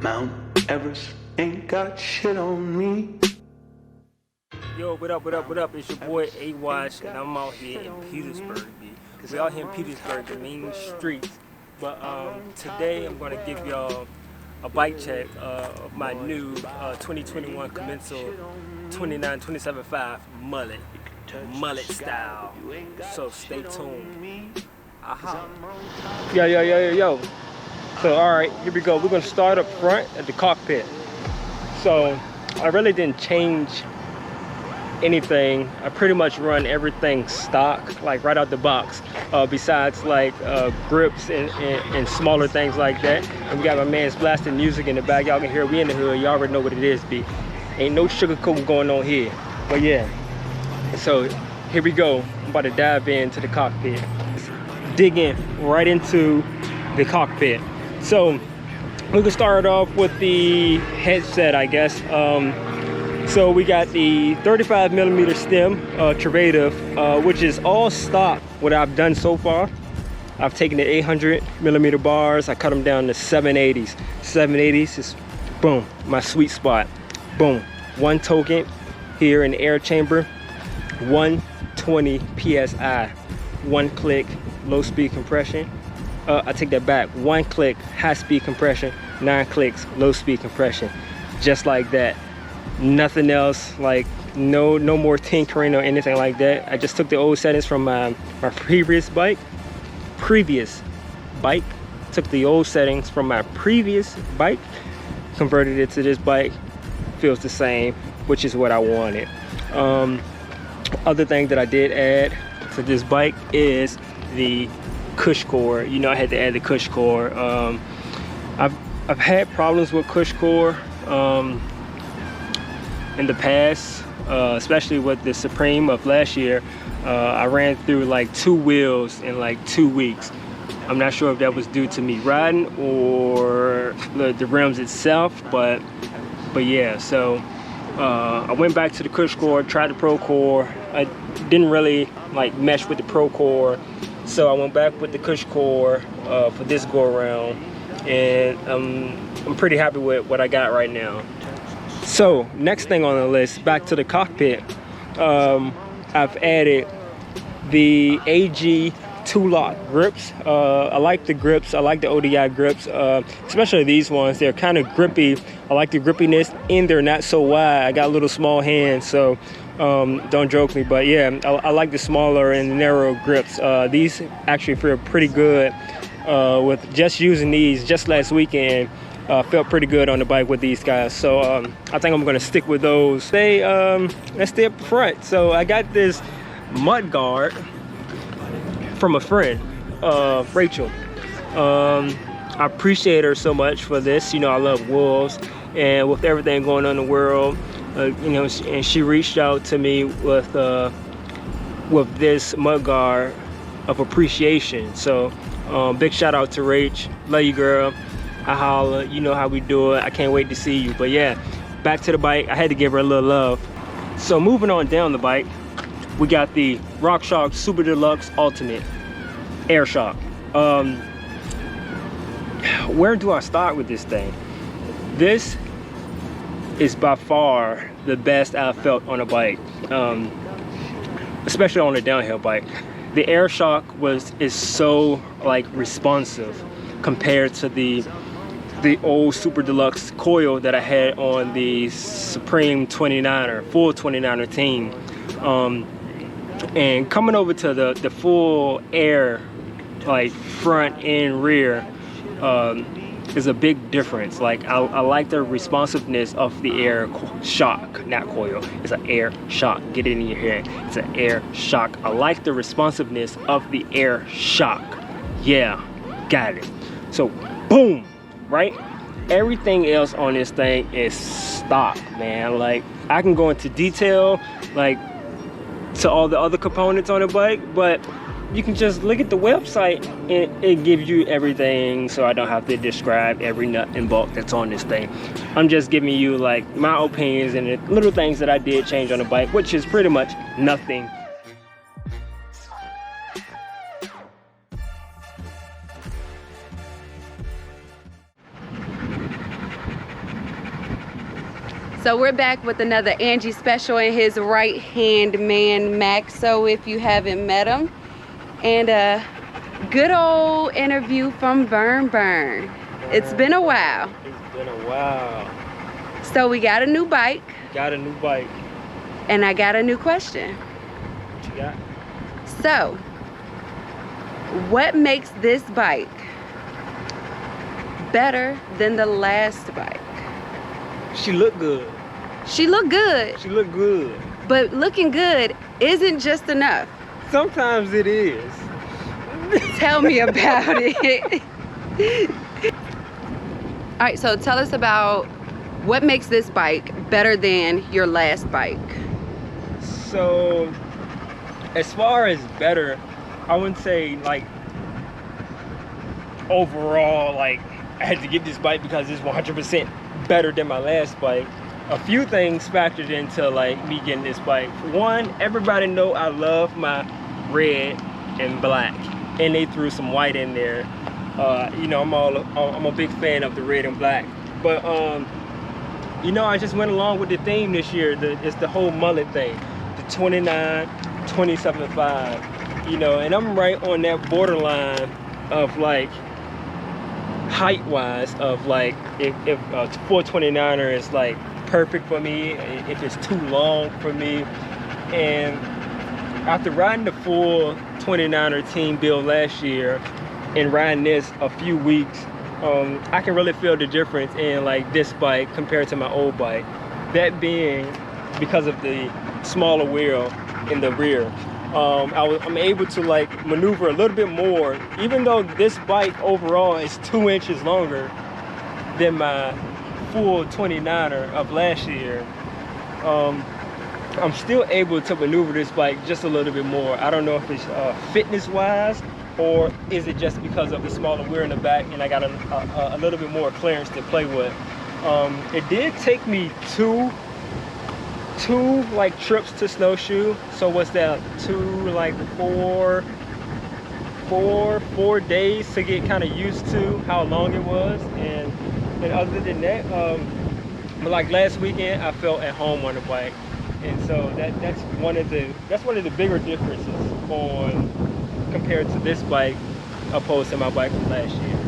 Mount Everest ain't got shit on me. Yo, what up, what up, what up? It's your boy A-Watch, and I'm out here in Petersburg, B. We out here in Petersburg, the main streets. But today I'm gonna give y'all a bike check of my new 2021 Commensal 29-27.5 mullet style. So stay tuned. Aha. Yo. So alright, here we go. We're gonna start up front at the cockpit. So I really didn't change anything. I pretty much run everything stock, like right out the box, besides like grips and smaller things like that. And we got my man's blasting music in the back. Y'all can hear we in the hood. Y'all already know what it is, B. Ain't no sugarcoating going on here. But yeah, so here we go. I'm about to dive into the cockpit, dig in right into the cockpit. So we can start off with the headset, I guess. So we got the 35mm stem, Travative, which is all stock what I've done so far. I've taken the 800mm bars, I cut them down to 780s. 780s is, boom, my sweet spot. Boom, one token here in the air chamber, 120 PSI, one click, low speed compression. I take that back, one click, high speed compression, 9 clicks, low speed compression, just like that. Nothing else, like no more tinkering or anything like that. I just took the old settings from my previous bike. Took the old settings from my previous bike, converted it to this bike. Feels the same, which is what I wanted. Other thing that I did add to this bike is the cush core. You know, I had to add the cush core. I've had problems with cush core in the past, especially with the Supreme of last year. I ran through like 2 wheels in like 2 weeks. I'm not sure if that was due to me riding or the rims itself, but yeah. So I went back to the cush core, tried the Pro Core. I didn't really like mesh with the Pro Core, so I went back with the cush core for this go around, and I'm pretty happy with what I got right now. So next thing on the list, back to the cockpit, I've added the AG 2-lock grips. I like the grips, I like the ODI grips, especially these ones. They're kind of grippy. I like the grippiness, and they're not so wide. I got little small hands, so don't joke me, but yeah, I like the smaller and narrow grips. These actually feel pretty good with just using these just last weekend. Felt pretty good on the bike with these guys, so I think I'm gonna stick with those. Let's stay up front. So I got this mud guard from a friend, Rachel. I appreciate her so much for this. You know, I love wolves, and with everything going on in the world, you know, and she reached out to me with this mud guard of appreciation. So big shout out to Rach. Love you, girl. I holla, you know how we do it. I can't wait to see you. But yeah, back to the bike. I had to give her a little love. So moving on down the bike, we got the RockShox Super Deluxe Ultimate Air Shock. Where do I start with this thing? This is by far the best I've felt on a bike, especially on a downhill bike. The Air Shock is so like responsive compared to the old Super Deluxe coil that I had on the Supreme 29er, full 29er team. And coming over to the full air, like front and rear, is a big difference. Like I like the responsiveness of the Air Shock, not coil. It's an Air Shock. Get it in your head. It's an Air Shock. I like the responsiveness of the Air Shock. Yeah, got it. So boom, right? Everything else on this thing is stock, man. Like I can go into detail, like to all the other components on the bike, but you can just look at the website and it gives you everything, so I don't have to describe every nut and bolt that's on this thing. I'm just giving you like my opinions and the little things that I did change on the bike, which is pretty much nothing. So we're back with another Angie special and his right hand man Maxo, if you haven't met him, and a good old interview from Burn Burn. It's been a while. It's been a while. So we got a new bike. Got a new bike. And I got a new question. What you got? So, what makes this bike better than the last bike? She looked good. She looked good. She looked good. But looking good isn't just enough. Sometimes it is. Tell me about it. All right, so tell us about what makes this bike better than your last bike. So, as far as better, I wouldn't say like overall like I had to get this bike because it's 100% better than my last bike. A few things factored into like me getting this bike. One, everybody know I love my red and black, and they threw some white in there. You know, I'm a big fan of the red and black, but you know, I just went along with the theme this year. It's the whole mullet thing, the 29, 27.5. You know, and I'm right on that borderline of like height-wise of like if a 429er is like perfect for me, if it's too long for me. And after riding the full 29er team build last year and riding this a few weeks, I can really feel the difference in like this bike compared to my old bike. That being because of the smaller wheel in the rear. I'm able to like maneuver a little bit more, even though this bike overall is 2 inches longer than my full 29er of last year. I'm still able to maneuver this bike just a little bit more. I don't know if it's fitness wise, or is it just because of the smaller wheel in the back and I got a little bit more clearance to play with. It did take me two like trips to Snowshoe. So what's that, 4 days to get kind of used to how long it was. And other than that, like last weekend I felt at home on the bike, and so that's one of the bigger differences compared to this bike opposed to my bike from last year.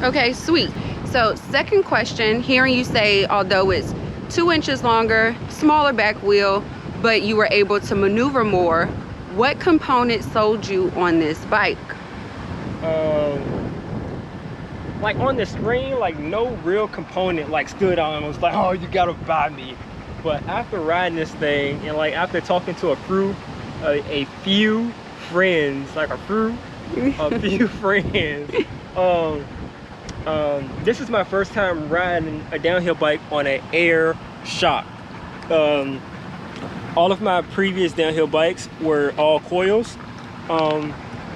Okay, sweet. So second question, hearing you say although it's 2 inches longer, smaller back wheel, but you were able to maneuver more, what component sold you on this bike? Like on the screen, like no real component like stood out and was like, oh, you gotta buy me. But after riding this thing and like after talking to a few friends, this is my first time riding a downhill bike on an air shock. All of my previous downhill bikes were all coils,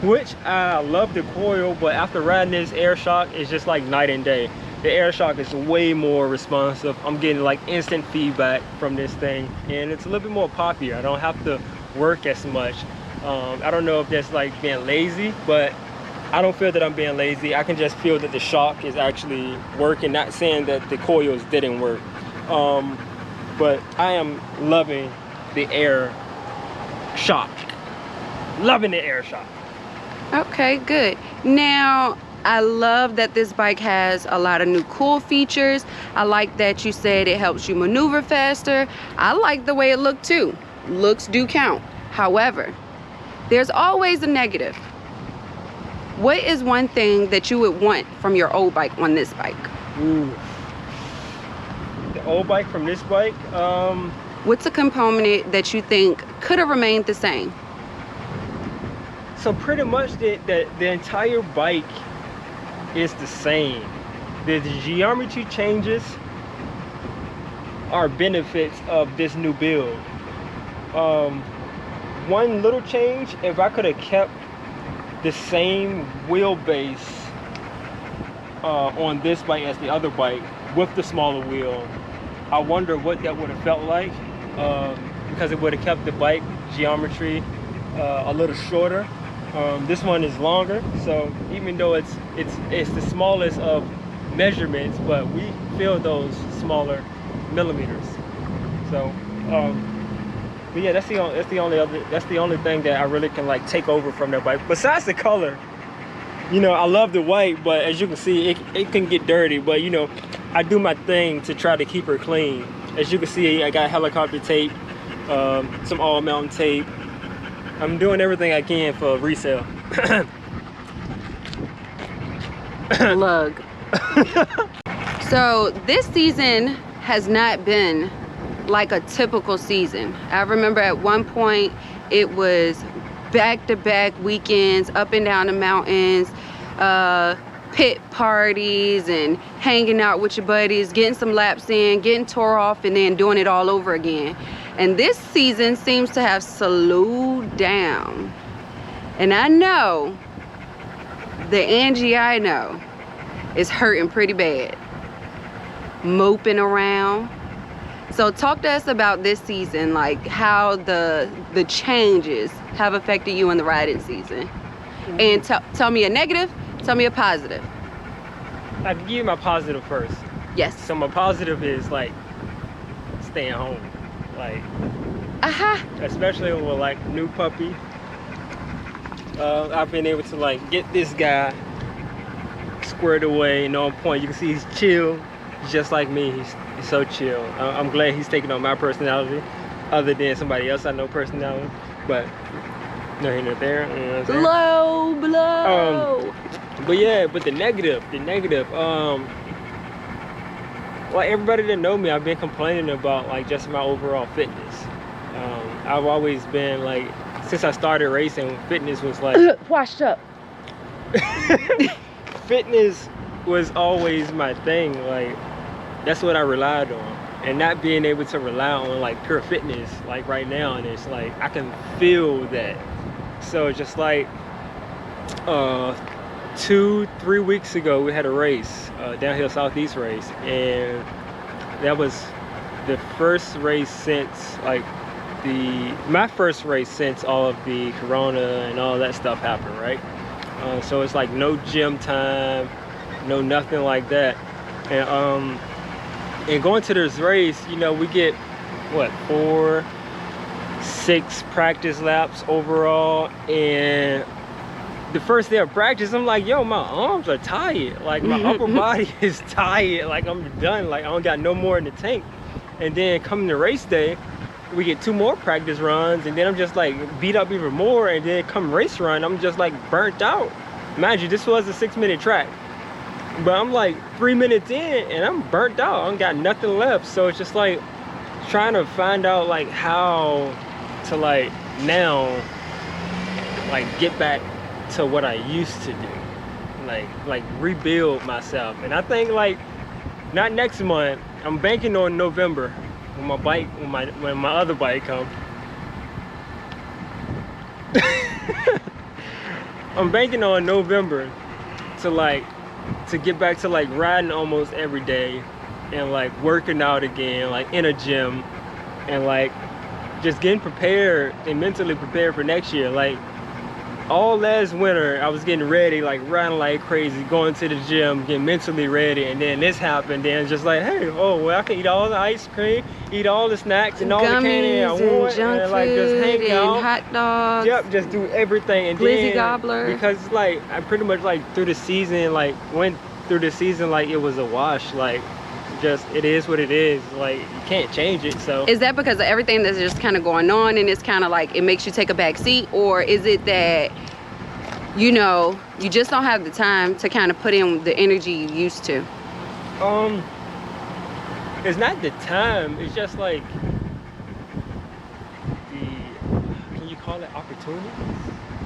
which I love the coil, but after riding this air shock, it's just like night and day. The air shock is way more responsive. I'm getting like instant feedback from this thing, and it's a little bit more poppier. I don't have to work as much. I don't know if that's like being lazy, but I don't feel that I'm being lazy. I can just feel that the shock is actually working, not saying that the coils didn't work. But I am loving the air shock. Loving the air shock. Okay, good. Now, I love that this bike has a lot of new cool features. I like that you said it helps you maneuver faster. I like the way it looked too. Looks do count. However, there's always a negative. What is one thing that you would want from your old bike on this bike? Ooh. The old bike from this bike? What's a component that you think could have remained the same? So pretty much the entire bike is the same. The geometry changes are benefits of this new build. One little change, if I could have kept the same wheelbase on this bike as the other bike with the smaller wheel, I wonder what that would have felt like, because it would have kept the bike geometry a little shorter. This one is longer, so even though it's the smallest of measurements, but we feel those smaller millimeters. So, but yeah, that's the only thing that I really can like take over from that bike. Besides the color, you know, I love the white, but as you can see, it can get dirty. But you know, I do my thing to try to keep her clean. As you can see, I got helicopter tape, some all mountain tape. I'm doing everything I can for resale. Lug. So this season has not been like a typical season. I remember at one point it was back-to-back weekends up and down the mountains, pit parties and hanging out with your buddies, getting some laps in, getting tore off, and then doing it all over again. And this season seems to have slowed down. And I know the Angie I know is hurting pretty bad, moping around. So talk to us about this season, like how the changes have affected you in the riding season. And tell me a negative, tell me a positive. I can give you my positive first. Yes. So my positive is like staying home, like especially with like new puppy. I've been able to like get this guy squared away and on point. You can see he's chill, just like me. He's so chill. I'm glad he's taking on my personality, other than somebody else I know personality. But no here nor there. You know what I'm saying? Low blow. But yeah, but the negative, like everybody that know me, I've been complaining about like just my overall fitness. I've always been like, since I started racing, fitness was like washed up. Fitness was always my thing. Like that's what I relied on, and not being able to rely on like pure fitness like right now, and it's like I can feel that. So just like 2-3 weeks ago we had a race, downhill southeast race, and that was the first race since like my first race since all of the corona and all that stuff happened, right? So it's like no gym time, no nothing like that. And going to this race, you know, we get what, 4-6 practice laps overall. And the first day of practice, I'm like, yo, my arms are tired. Like my upper body is tired. Like I'm done. Like I don't got no more in the tank. And then coming to race day, we get 2 more practice runs, and then I'm just like beat up even more. And then come race run, I'm just like burnt out. Mind you, this was a 6-minute track, but I'm like 3 minutes in and I'm burnt out. I don't got nothing left. So it's just like trying to find out like how to like now like get back to what I used to do, like rebuild myself. And I think like not next month, I'm banking on November when my bike, when my other bike comes. I'm banking on November to get back to like riding almost every day and like working out again, like in a gym, and like just getting prepared and mentally prepared for next year. Like all last winter I was getting ready, like riding like crazy, going to the gym, getting mentally ready, and then this happened. Then it's just like, hey, oh well, I can eat all the ice cream, eat all the snacks and all the candy I want, and like just hang out, hot dogs. Yep, just do everything. And Glizzy then gobbler. because like I pretty much like through the season, like went through the season like it was a wash. Like just it is what it is. Like you can't change it. So Is that because of everything that's just kind of going on, and it's kind of like it makes you take a back seat, or is it that, you know, you just don't have the time to kind of put in the energy you used to? It's not the time. It's just like can you call it opportunities?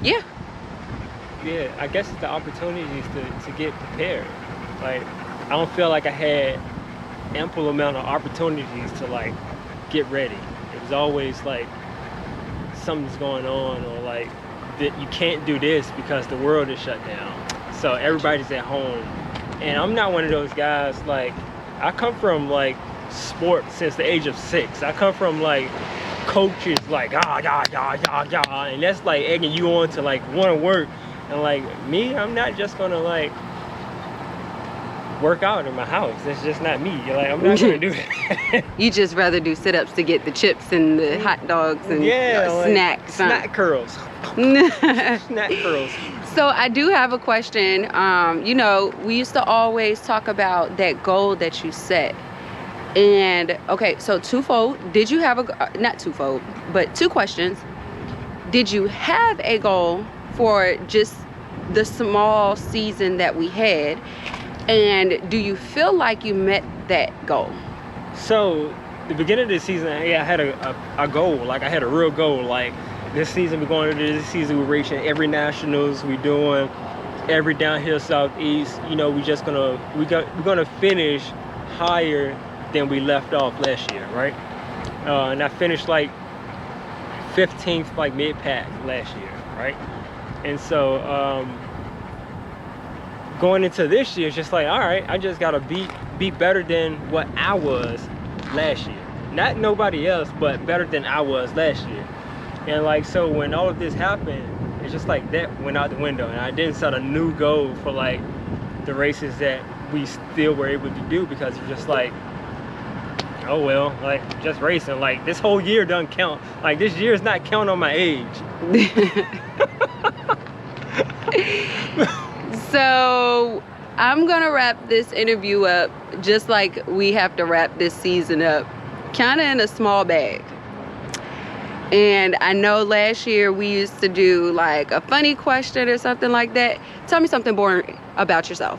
Yeah. Yeah, I guess it's the opportunities to get prepared. Like I don't feel like I had ample amount of opportunities to like get ready. It was always like something's going on, or like that you can't do this because the world is shut down, so everybody's at home. And I'm not one of those guys. Like I come from like sports since the age of 6. I come from like coaches like and that's like egging you on to like want to work. And like me, I'm not just gonna like work out in my house. That's just not me. Like, I'm not gonna do that. You just rather do sit-ups to get the chips and the hot dogs and like, snacks. Snack curls. Snack curls. So I do have a question. You know, we used to always talk about that goal that you set. And okay, so twofold. Did you have not twofold, but two questions. Did you have a goal for just the small season that we had? And do you feel like you met that goal? So the beginning of the season, yeah, I had a goal. Like, I had a real goal. Like, this season, we're going into this season, we're racing every nationals, we're doing every downhill southeast. You know, we're gonna finish higher than we left off last year, right? And I finished like 15th, like mid-pack last year, right? And so going into this year, it's just like, all right, I just gotta be better than what I was last year. Not nobody else, but better than I was last year. And like, so when all of this happened, it's just like that went out the window, and I didn't set a new goal for like the races that we still were able to do, because it's just like, oh well, like, just racing. Like, this whole year doesn't count. Like, this year is not counting on my age. So I'm gonna wrap this interview up just like we have to wrap this season up, kind of in a small bag. And I know last year we used to do like a funny question or something like that. Tell me something boring about yourself.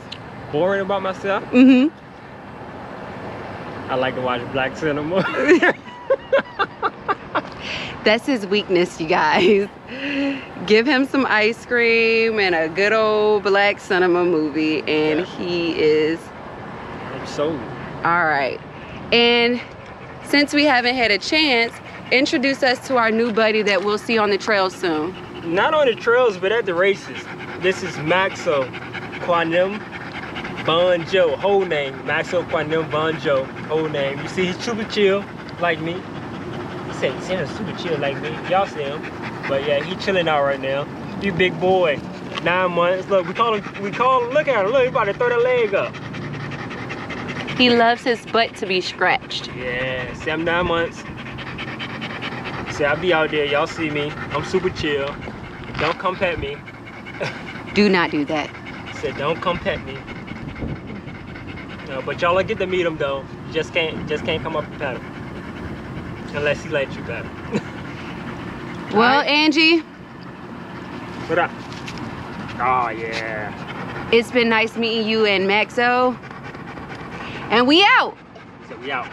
Boring about myself? Mm-hmm. I like to watch black cinema. That's his weakness, you guys. Give him some ice cream and a good old black cinema movie, and he is... I'm sold. All right. And since we haven't had a chance, introduce us to our new buddy that we'll see on the trails soon. Not on the trails, but at the races. This is Maxo Kwanim Bonjo, whole name. Maxo Kwanim Bonjo, whole name. You see, he's super chill, like me. He said he's super chill like me. Y'all see him. But yeah, he chilling out right now. You big boy, 9 months. Look, we call him, look at him. Look, he about to throw that leg up. He loves his butt to be scratched. Yeah, see, I'm 9 months. See, I be out there, y'all see me. I'm super chill. Don't come pet me. Do not do that. Said don't come pet me. No, but y'all get to meet him though. You just can't come up and pet him. Unless he lets you pet him. Well, Angie. What up? Oh yeah. It's been nice meeting you and Maxo. And we out. So we out.